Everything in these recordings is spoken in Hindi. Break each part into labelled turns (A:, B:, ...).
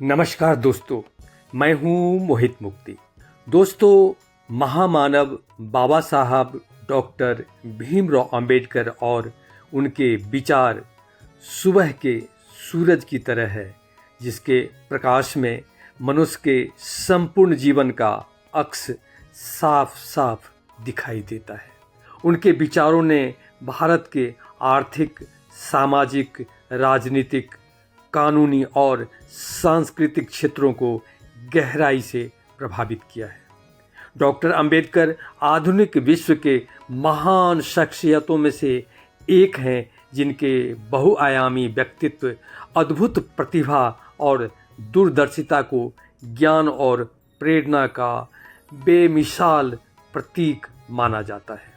A: नमस्कार दोस्तों, मैं हूं मोहित मुक्ति। दोस्तों, महामानव बाबा साहब डॉक्टर भीमराव अंबेडकर और उनके विचार सुबह के सूरज की तरह है, जिसके प्रकाश में मनुष्य के संपूर्ण जीवन का अक्स साफ साफ दिखाई देता है। उनके विचारों ने भारत के आर्थिक, सामाजिक, राजनीतिक, कानूनी और सांस्कृतिक क्षेत्रों को गहराई से प्रभावित किया है। डॉक्टर अंबेडकर आधुनिक विश्व के महान शख्सियतों में से एक हैं, जिनके बहुआयामी व्यक्तित्व, अद्भुत प्रतिभा और दूरदर्शिता को ज्ञान और प्रेरणा का बेमिसाल प्रतीक माना जाता है।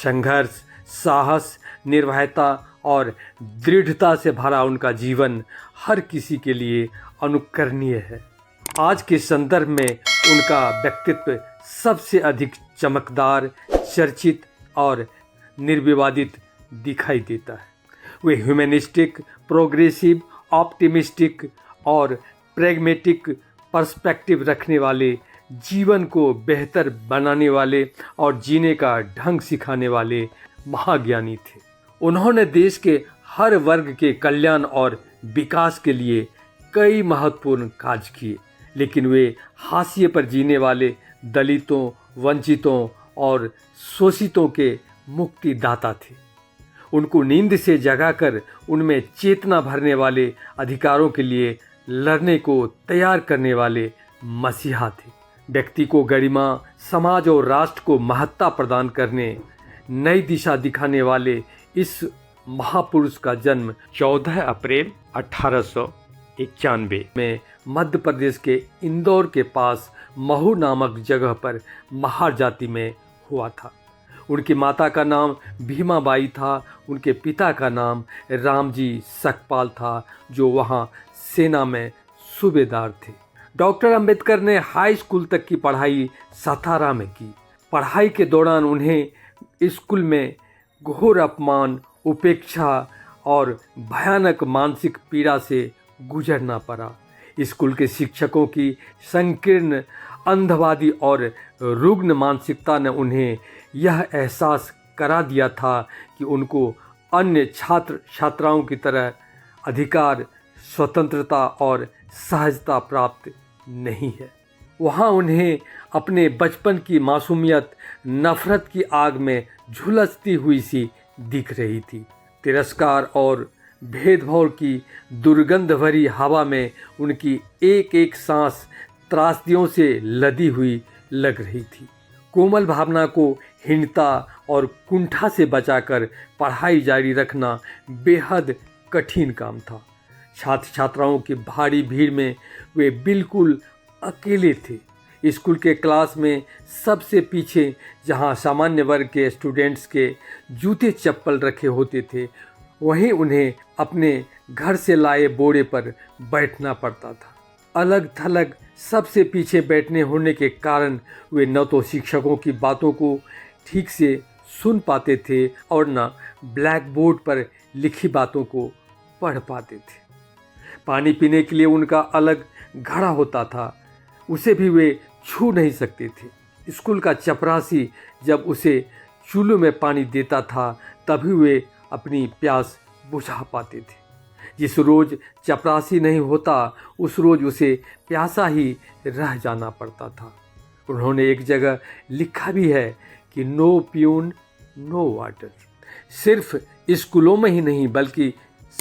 A: संघर्ष, साहस, निर्भयता और दृढ़ता से भरा उनका जीवन हर किसी के लिए अनुकरणीय है। आज के संदर्भ में उनका व्यक्तित्व सबसे अधिक चमकदार, चर्चित और निर्विवादित दिखाई देता है। वे ह्यूमनिस्टिक, प्रोग्रेसिव, ऑप्टिमिस्टिक और प्रैग्मेटिक पर्सपेक्टिव रखने वाले, जीवन को बेहतर बनाने वाले और जीने का ढंग सिखाने वाले महाज्ञानी थे। उन्होंने देश के हर वर्ग के कल्याण और विकास के लिए कई महत्वपूर्ण कार्य किए, लेकिन वे हाशिए पर जीने वाले दलितों, वंचितों और शोषितों के मुक्तिदाता थे। उनको नींद से जगाकर उनमें चेतना भरने वाले, अधिकारों के लिए लड़ने को तैयार करने वाले मसीहा थे। व्यक्ति को गरिमा, समाज और राष्ट्र को महत्ता प्रदान करने, नई दिशा दिखाने वाले इस महापुरुष का जन्म 14 अप्रैल 1891 में मध्य प्रदेश के इंदौर के पास महू नामक जगह पर महार जाति में हुआ था। उनकी माता का नाम भीमाबाई था। उनके पिता का नाम रामजी सकपाल था, जो वहाँ सेना में सूबेदार थे। डॉक्टर अंबेडकर ने हाई स्कूल तक की पढ़ाई सातारा में की। पढ़ाई के दौरान उन्हें स्कूल में घोर अपमान, उपेक्षा और भयानक मानसिक पीड़ा से गुजरना पड़ा। स्कूल के शिक्षकों की संकीर्ण, अंधवादी और रुग्ण मानसिकता ने उन्हें यह एहसास करा दिया था कि उनको अन्य छात्र छात्राओं की तरह अधिकार, स्वतंत्रता और सहजता प्राप्त नहीं है। वहाँ उन्हें अपने बचपन की मासूमियत नफरत की आग में झुलसती हुई सी दिख रही थी। तिरस्कार और भेदभाव की दुर्गंध भरी हवा में उनकी एक एक सांस त्रासदियों से लदी हुई लग रही थी। कोमल भावना को हीनता और कुंठा से बचाकर पढ़ाई जारी रखना बेहद कठिन काम था। छात्र छात्राओं की भारी भीड़ में वे बिल्कुल अकेले थे। स्कूल के क्लास में सबसे पीछे, जहां सामान्य वर्ग के स्टूडेंट्स के जूते चप्पल रखे होते थे, वहीं उन्हें अपने घर से लाए बोरे पर बैठना पड़ता था। अलग थलग सबसे पीछे बैठने होने के कारण वे न तो शिक्षकों की बातों को ठीक से सुन पाते थे और न ब्लैक बोर्ड पर लिखी बातों को पढ़ पाते थे। पानी पीने के लिए उनका अलग घड़ा होता था, उसे भी वे छू नहीं सकते थे। स्कूल का चपरासी जब उसे चूल्हे में पानी देता था, तभी वे अपनी प्यास बुझा पाते थे। जिस रोज़ चपरासी नहीं होता, उस रोज़ उसे प्यासा ही रह जाना पड़ता था। उन्होंने एक जगह लिखा भी है कि नो प्यून नो वाटर। सिर्फ स्कूलों में ही नहीं, बल्कि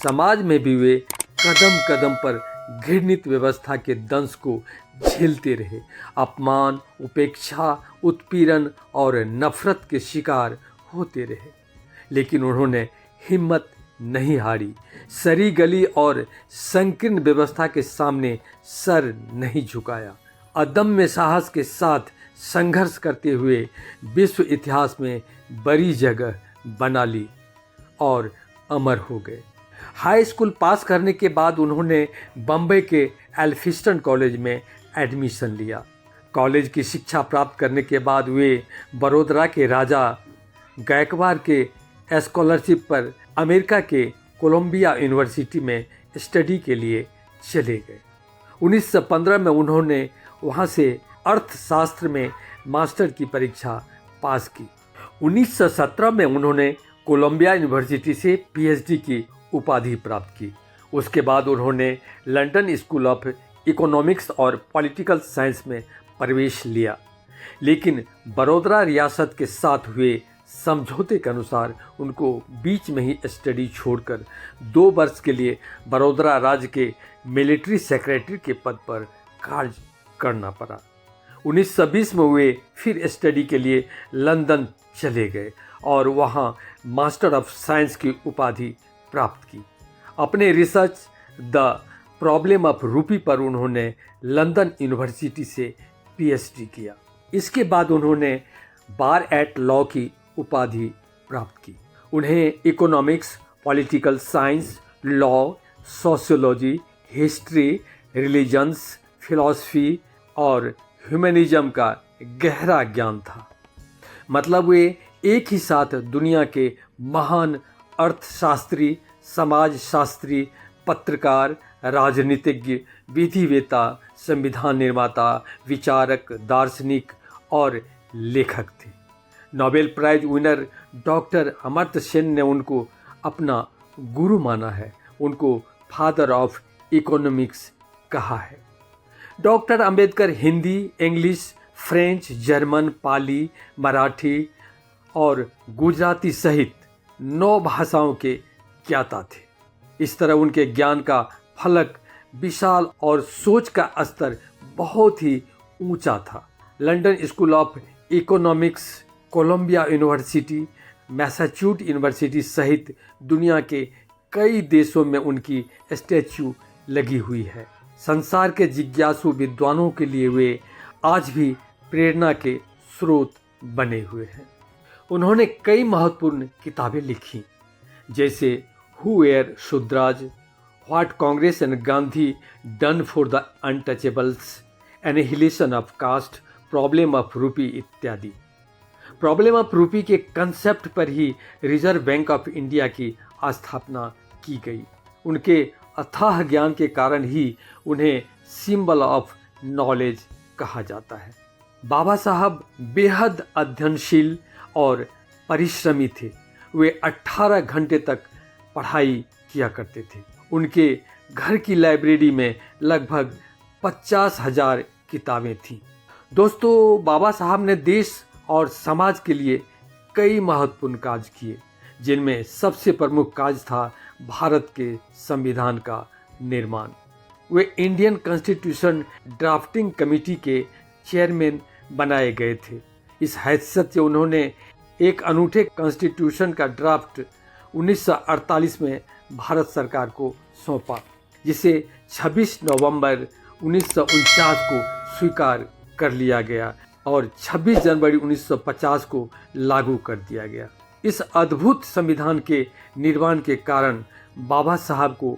A: समाज में भी वे कदम कदम पर घृणित व्यवस्था के दंश को झेलते रहे। अपमान, उपेक्षा, उत्पीड़न और नफरत के शिकार होते रहे, लेकिन उन्होंने हिम्मत नहीं हारी। सरी गली और संकीर्ण व्यवस्था के सामने सर नहीं झुकाया। अदम्य साहस के साथ संघर्ष करते हुए विश्व इतिहास में बड़ी जगह बना ली और अमर हो गए। हाई स्कूल पास करने के बाद उन्होंने बम्बई के एल्फिस्टन कॉलेज में एडमिशन लिया। कॉलेज की शिक्षा प्राप्त करने के बाद वे बड़ौदा के राजा गायकवाड़ के स्कॉलरशिप पर अमेरिका के कोलंबिया यूनिवर्सिटी में स्टडी के लिए चले गए। 1915 में उन्होंने वहाँ से अर्थशास्त्र में मास्टर की परीक्षा पास की। 1917 में उन्होंने कोलंबिया यूनिवर्सिटी से पीएचडी की उपाधि प्राप्त की। उसके बाद उन्होंने लंदन स्कूल ऑफ इकोनॉमिक्स और पॉलिटिकल साइंस में प्रवेश लिया, लेकिन बड़ौदा रियासत के साथ हुए समझौते के अनुसार उनको बीच में ही स्टडी छोड़कर 2 वर्ष के लिए बड़ौदा राज्य के मिलिट्री सेक्रेटरी के पद पर कार्य करना पड़ा। 1920 में वे फिर स्टडी के लिए लंदन चले गए और वहाँ मास्टर ऑफ साइंस की उपाधि प्राप्त की। अपने रिसर्च द प्रॉब्लम ऑफ रूपी पर उन्होंने लंदन यूनिवर्सिटी से पीएचडी किया। इसके बाद उन्होंने बार एट लॉ की उपाधि प्राप्त की। उन्हें economics, political science, law, sociology, history, religions, philosophy और ह्यूमनिज्म का गहरा ज्ञान था। मतलब वे एक ही साथ दुनिया के महान अर्थशास्त्री, समाजशास्त्री, पत्रकार, राजनीतिज्ञ, विधिवेता, संविधान निर्माता, विचारक, दार्शनिक और लेखक थे। Nobel prize winner doctor Amartya Sen ने उनको अपना गुरु माना है, उनको फादर ऑफ इकोनॉमिक्स कहा है। Doctor Ambedkar Hindi, English, French, German, Pali, Marathi और गुजराती सहित 9 भाषाओं के ज्ञाता थे। इस तरह उनके ज्ञान का फलक विशाल और सोच का स्तर बहुत ही ऊंचा था। London School of Economics, Columbia University, Massachusetts University सहित दुनिया के कई देशों में उनकी स्टैच्यू लगी हुई है। संसार के जिज्ञासु विद्वानों के लिए वे आज भी प्रेरणा के स्रोत बने हुए हैं। उन्होंने कई महत्वपूर्ण किताबें लिखी, जैसे who were Shudras, what Congress and Gandhi done for the untouchables, annihilation of caste, problem of rupee इत्यादि। प्रॉब्लम ऑफ रूपी के कंसेप्ट पर ही रिजर्व बैंक ऑफ इंडिया की स्थापना की गई। उनके अथाह ज्ञान के कारण ही उन्हें सिंबल ऑफ नॉलेज कहा जाता है। बाबा साहब बेहद अध्ययनशील और परिश्रमी थे। वे 18 घंटे तक पढ़ाई किया करते थे। उनके घर की लाइब्रेरी में लगभग 50,000 किताबें थीं। दोस्तों, बाबा साहब ने देश और समाज के लिए कई महत्वपूर्ण कार्य किए, जिनमें सबसे प्रमुख कार्य था भारत के संविधान का निर्माण। वे इंडियन कॉन्स्टिट्यूशन ड्राफ्टिंग कमेटी के चेयरमैन बनाए गए थे। इस हैसियत से उन्होंने एक अनूठे कॉन्स्टिट्यूशन का ड्राफ्ट 1948 में भारत सरकार को सौंपा, जिसे 26 नवंबर 1949 को स्वीकार कर लिया गया और 26 जनवरी 1950 को लागू कर दिया गया। इस अद्भुत संविधान के निर्माण के कारण बाबा साहब को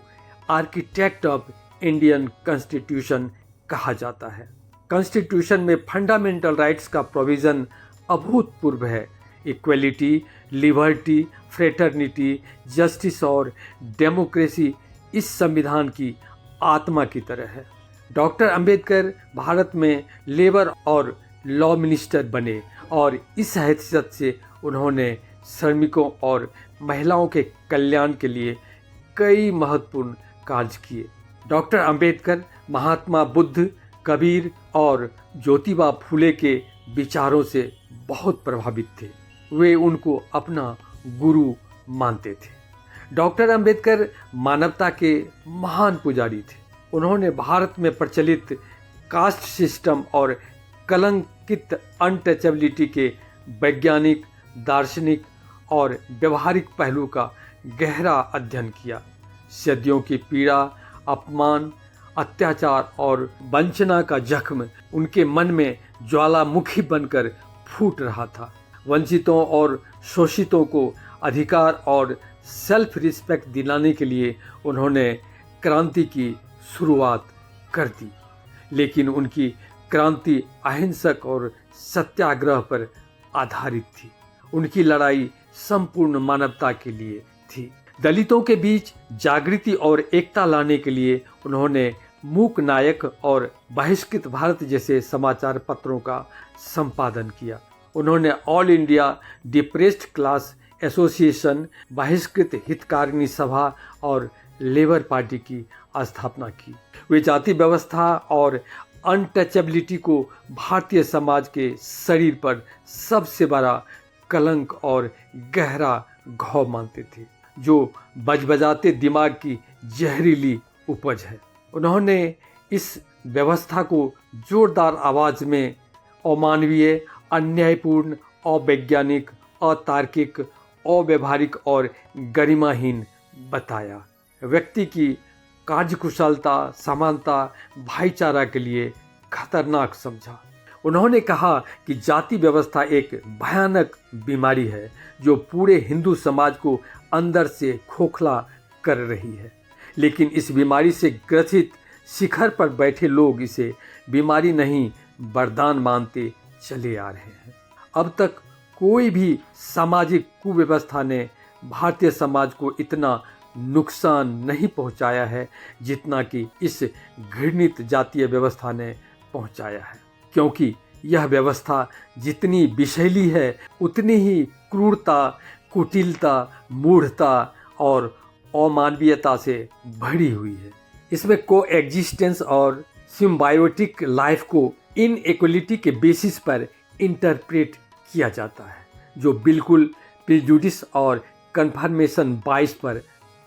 A: आर्किटेक्ट ऑफ इंडियन कॉन्स्टिट्यूशन कहा जाता है। कॉन्स्टिट्यूशन में फंडामेंटल राइट्स का प्रोविज़न अभूतपूर्व है। इक्वलिटी, लिबर्टी, फ्रेटर्निटी, जस्टिस और डेमोक्रेसी इस संविधान की आत्मा की तरह है। डॉक्टर अंबेडकर भारत में लेबर और लॉ मिनिस्टर बने और इस हैसियत से उन्होंने श्रमिकों और महिलाओं के कल्याण के लिए कई महत्वपूर्ण कार्य किए। डॉक्टर अंबेडकर महात्मा बुद्ध, कबीर और ज्योतिबा फूले के विचारों से बहुत प्रभावित थे। वे उनको अपना गुरु मानते थे। डॉक्टर अंबेडकर मानवता के महान पुजारी थे। उन्होंने भारत में प्रचलित कास्ट सिस्टम और कलंकित अनटचेबिलिटी के वैज्ञानिक, दार्शनिक और व्यवहारिक पहलू का गहरा अध्ययन किया। सदियों की पीड़ा, अपमान, अत्याचार और वंचना का जख्म उनके मन में ज्वालामुखी बनकर फूट रहा था। वंचितों और शोषितों को अधिकार और सेल्फ रिस्पेक्ट दिलाने के लिए उन्होंने क्रांति की शुरुआत कर दी, लेकिन उनकी क्रांति अहिंसक और सत्याग्रह पर आधारित थी। उनकी लड़ाई संपूर्ण मानवता के लिए थी। दलितों के बीच जागृति और एकता लाने के लिए उन्होंने मूक नायक और बहिष्कृत भारत जैसे समाचार पत्रों का संपादन किया। उन्होंने all India depressed class association, बहिष्कृत हितकारिणी सभा और लेबर पार्टी की स्थापना की। वे जाति व्यवस्था और अनटचेबिलिटी को भारतीय समाज के शरीर पर सबसे बड़ा कलंक और गहरा घाव मानते थे, जो बजबजाते दिमाग की जहरीली उपज है। उन्होंने इस व्यवस्था को जोरदार आवाज़ में अमानवीय, अन्यायपूर्ण, अवैज्ञानिक, अतार्किक, अव्यवहारिक और गरिमाहीन बताया। व्यक्ति की कार्यकुशलता, समानता, भाईचारा के लिए खतरनाक समझा। उन्होंने कहा कि जाति व्यवस्था एक भयानक बीमारी है जो पूरे हिंदू समाज को अंदर से खोखला कर रही है, लेकिन इस बीमारी से ग्रसित शिखर पर बैठे लोग इसे बीमारी नहीं वरदान मानते चले आ रहे हैं। अब तक कोई भी सामाजिक कुव्यवस्था ने भारतीय समाज को इतना नुकसान नहीं पहुंचाया है जितना कि इस घृणित जातीय व्यवस्था ने पहुंचाया है, क्योंकि यह व्यवस्था जितनी विषैली है उतनी ही क्रूरता, कुटिलता, मूढ़ता और अमानवीयता से भरी हुई है। इसमें कोएग्जिस्टेंस और सिम्बायोटिक लाइफ को इनइक्वलिटी के बेसिस पर इंटरप्रेट किया जाता है, जो बिल्कुल प्रिजुडिस और कन्फर्मेशन बाइस पर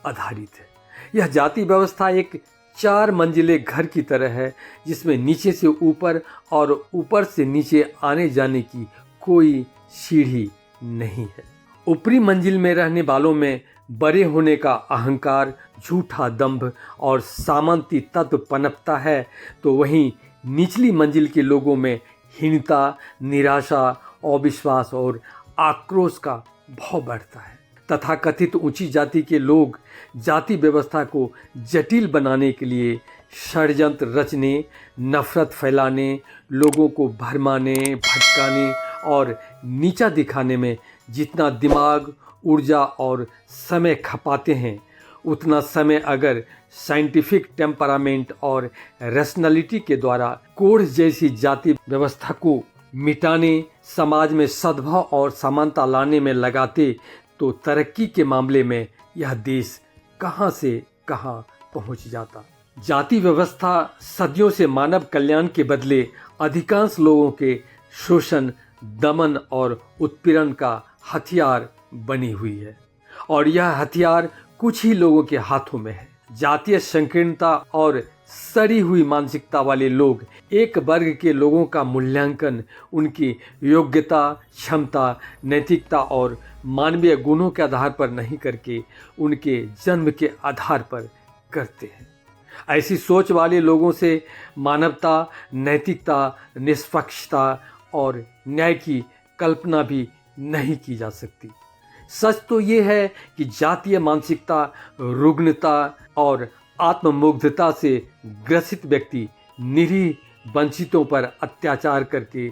A: आधारित है। यह जाति व्यवस्था एक 4 मंजिले घर की तरह है, जिसमें नीचे से ऊपर और ऊपर से नीचे आने जाने की कोई सीढ़ी नहीं है। ऊपरी मंजिल में रहने वालों में बड़े होने का अहंकार, झूठा दंभ और सामंती तत्व पनपता है, तो वहीं निचली मंजिल के लोगों में हीनता, निराशा, अविश्वास और आक्रोश का भाव बढ़ता है। तथाकथित ऊंची जाति के लोग जाति व्यवस्था को जटिल बनाने के लिए षड्यंत्र रचने, नफरत फैलाने, लोगों को भरमाने, भटकाने और नीचा दिखाने में जितना दिमाग, ऊर्जा और समय खपाते हैं, उतना समय अगर साइंटिफिक टेम्परामेंट और रैशनैलिटी के द्वारा कोढ़ जैसी जाति व्यवस्था को मिटाने, समाज में सद्भाव और समानता लाने में लगाते, तो तरक्की के मामले में यह देश कहां से कहां पहुंच जाता। जाति व्यवस्था सदियों से मानव कल्याण के बदले अधिकांश लोगों के शोषण, दमन और उत्पीड़न का हथियार बनी हुई है, और यह हथियार कुछ ही लोगों के हाथों में है। जातीय संकीर्णता और सड़ी हुई मानसिकता वाले लोग एक वर्ग के लोगों का मूल्यांकन उनकी योग्यता, क्षमता, नैतिकता और मानवीय गुणों के आधार पर नहीं करके उनके जन्म के आधार पर करते हैं। ऐसी सोच वाले लोगों से मानवता, नैतिकता, निष्पक्षता और न्याय की कल्पना भी नहीं की जा सकती। सच तो ये है कि जातीय मानसिकता, रुग्णता और आत्ममुग्धता से ग्रसित व्यक्ति निरीह वंचितों पर अत्याचार करके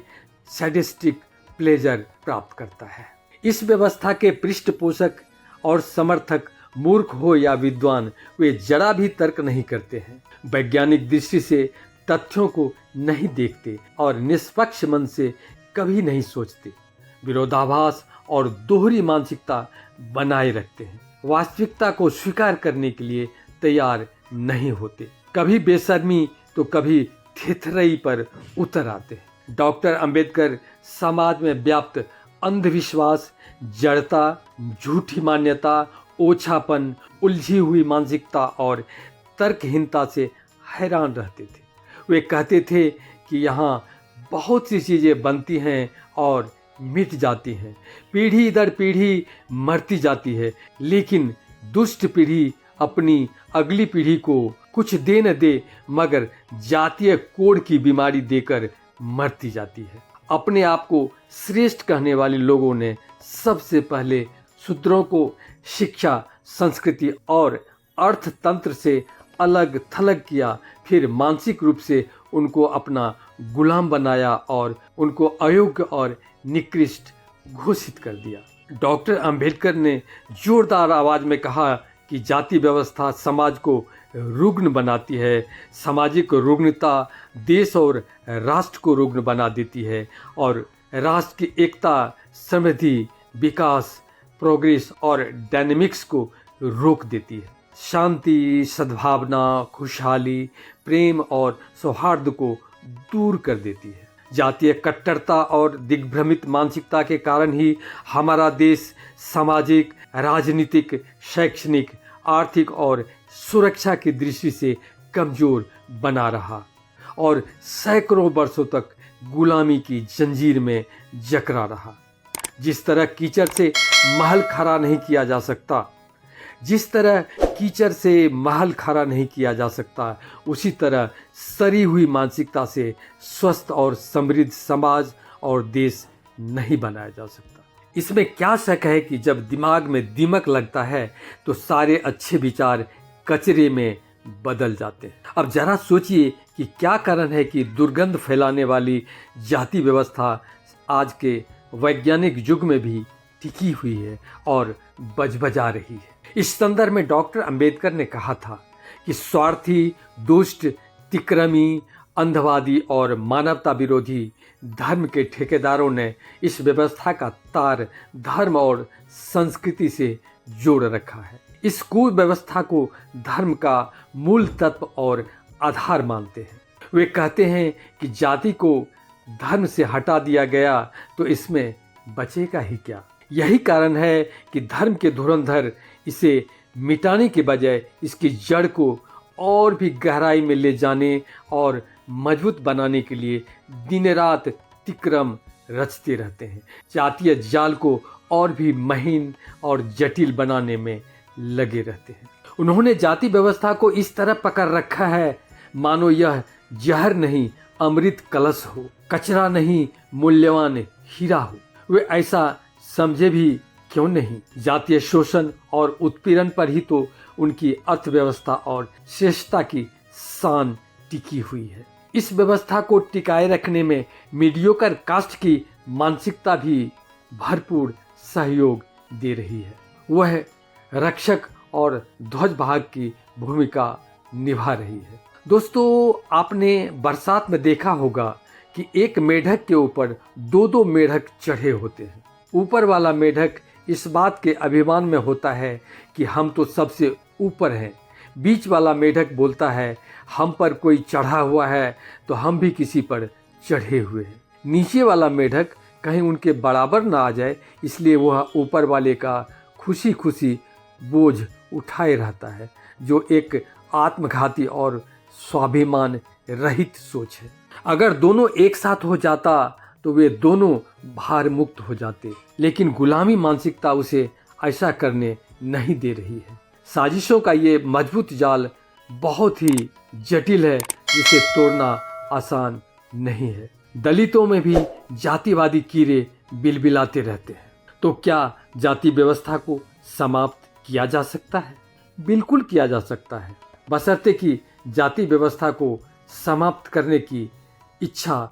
A: सैडिस्टिक प्लेजर प्राप्त करता है। इस व्यवस्था के पृष्ठपोषक और समर्थक मूर्ख हो या विद्वान, वे जरा भी तर्क नहीं करते हैं, वैज्ञानिक दृष्टि से तथ्यों को नहीं देखते और निष्पक्ष मन से कभी नहीं सोचते, विरोधाभास और दोहरी मानसिकता बनाए रखते हैं, वास्तविकता को स्वीकार करने के लिए तैयार नहीं होते, कभी बेशर्मी तो कभी थेथरई पर उतर आते हैं। डॉक्टर अंबेडकर समाज में व्याप्त अंधविश्वास, जड़ता, झूठी मान्यता, ओछापन, उलझी हुई मानसिकता और तर्कहीनता से हैरान रहते थे। वे कहते थे कि यहाँ बहुत सी चीज़ें बनती हैं और मिट जाती हैं, पीढ़ी दर पीढ़ी मरती जाती है, लेकिन दुष्ट पीढ़ी अपनी अगली पीढ़ी को कुछ दे न दे मगर जातीय कोड की बीमारी देकर मरती जाती है। अपने आप को श्रेष्ठ कहने वाले लोगों ने सबसे पहले शूद्रों को शिक्षा, संस्कृति और अर्थतंत्र से अलग थलग किया, फिर मानसिक रूप से उनको अपना गुलाम बनाया और उनको अयोग्य और निकृष्ट घोषित कर दिया। डॉक्टर अंबेडकर ने जोरदार आवाज में कहा कि जाति व्यवस्था समाज को रुग्ण बनाती है। सामाजिक रुग्णता देश और राष्ट्र को रुग्ण बना देती है और राष्ट्र की एकता, समृद्धि, विकास, प्रोग्रेस और डायनेमिक्स को रोक देती है। शांति, सद्भावना, खुशहाली, प्रेम और सौहार्द को दूर कर देती है। जातीय कट्टरता और दिग्भ्रमित मानसिकता के कारण ही हमारा देश सामाजिक, राजनीतिक, शैक्षणिक, आर्थिक और सुरक्षा की दृष्टि से कमजोर बना रहा और सैकड़ों वर्षों तक गुलामी की जंजीर में जकड़ा रहा। जिस तरह कीचड़ से महल खड़ा नहीं किया जा सकता, उसी तरह सड़ी हुई मानसिकता से स्वस्थ और समृद्ध समाज और देश नहीं बनाया जा सकता। इसमें क्या शक है कि जब दिमाग में दीमक लगता है तो सारे अच्छे विचार कचरे में बदल जाते हैं। अब जरा सोचिए कि क्या कारण है कि दुर्गंध फैलाने वाली जाति व्यवस्था आज के वैज्ञानिक युग में भी टिकी हुई है और बजबजा रही है। इस संदर्भ में डॉक्टर अंबेडकर ने कहा था कि स्वार्थी, दुष्ट, तिक्रमी, अंधवादी और मानवता विरोधी धर्म के ठेकेदारों ने इस व्यवस्था का तार धर्म और संस्कृति से जोड़ रखा है। इस कुव्यवस्था को धर्म का मूल तत्व और आधार मानते हैं। वे कहते हैं कि जाति को धर्म से हटा दिया गया तो इसमें बचेगा ही क्या। यही कारण है कि धर्म के धुरंधर इसे मिटाने के बजाय इसकी जड़ को और भी गहराई में ले जाने और मजबूत बनाने के लिए दिन रात तिक्रम रचते रहते हैं। जातीय जाल को और भी महीन और जटिल बनाने में लगे रहते हैं। उन्होंने जाति व्यवस्था को इस तरह पकड़ रखा है मानो यह जहर नहीं अमृत कलश हो, कचरा नहीं मूल्यवान हीरा हो। वे ऐसा समझे भी क्यों नहीं। जातीय शोषण और उत्पीड़न पर ही तो उनकी अर्थव्यवस्था और श्रेष्ठता की शान टिकी हुई है। इस व्यवस्था को टिकाए रखने में मीडियोकर कास्ट की मानसिकता भी भरपूर सहयोग दे रही है। वह रक्षक और ध्वजवाहक की भूमिका निभा रही है। दोस्तों, आपने बरसात में देखा होगा कि एक मेढक के ऊपर दो दो मेढक चढ़े होते हैं। ऊपर वाला मेढक इस बात के अभिमान में होता है कि हम तो सबसे ऊपर हैं। बीच वाला मेढक बोलता है हम पर कोई चढ़ा हुआ है तो हम भी किसी पर चढ़े हुए हैं। नीचे वाला मेढक कहीं उनके बराबर ना आ जाए इसलिए वह ऊपर वाले का खुशी खुशी बोझ उठाए रहता है, जो एक आत्मघाती और स्वाभिमान रहित सोच है। अगर दोनों एक साथ हो जाता तो वे दोनों भार मुक्त हो जाते, लेकिन गुलामी मानसिकता उसे ऐसा करने नहीं दे रही है। साजिशों का ये मजबूत जाल बहुत ही जटिल है जिसे तोड़ना आसान नहीं है। दलितों में भी जातिवादी कीड़े बिलबिलाते रहते हैं। तो क्या जाति व्यवस्था को समाप्त किया जा सकता है? बिल्कुल किया जा सकता है, बशर्ते कि जाति व्यवस्था को समाप्त करने की इच्छा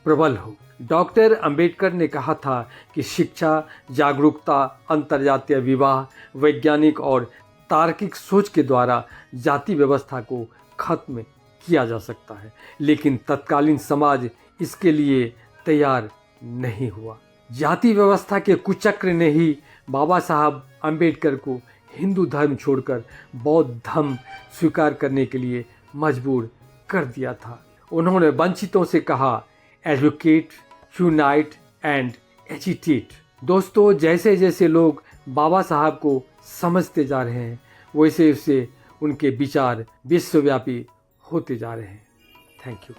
A: प्रबल हो। डॉक्टर अंबेडकर ने कहा था कि शिक्षा, जागरूकता, अंतर्जातीय विवाह, वैज्ञानिक और तार्किक सोच के द्वारा जाति व्यवस्था को खत्म किया जा सकता है, लेकिन तत्कालीन समाज इसके लिए तैयार नहीं हुआ। जाति व्यवस्था के कुचक्र ने ही बाबा साहब अंबेडकर को हिंदू धर्म छोड़कर बौद्ध धर्म स्वीकार करने के लिए मजबूर कर दिया था। उन्होंने वंचितों से कहा, एडवोकेट, यूनाइट एंड एजिटेट। दोस्तों, जैसे जैसे लोग बाबा साहब को समझते जा रहे हैं वैसे वैसे उनके विचार विश्वव्यापी होते जा रहे हैं। Thank you.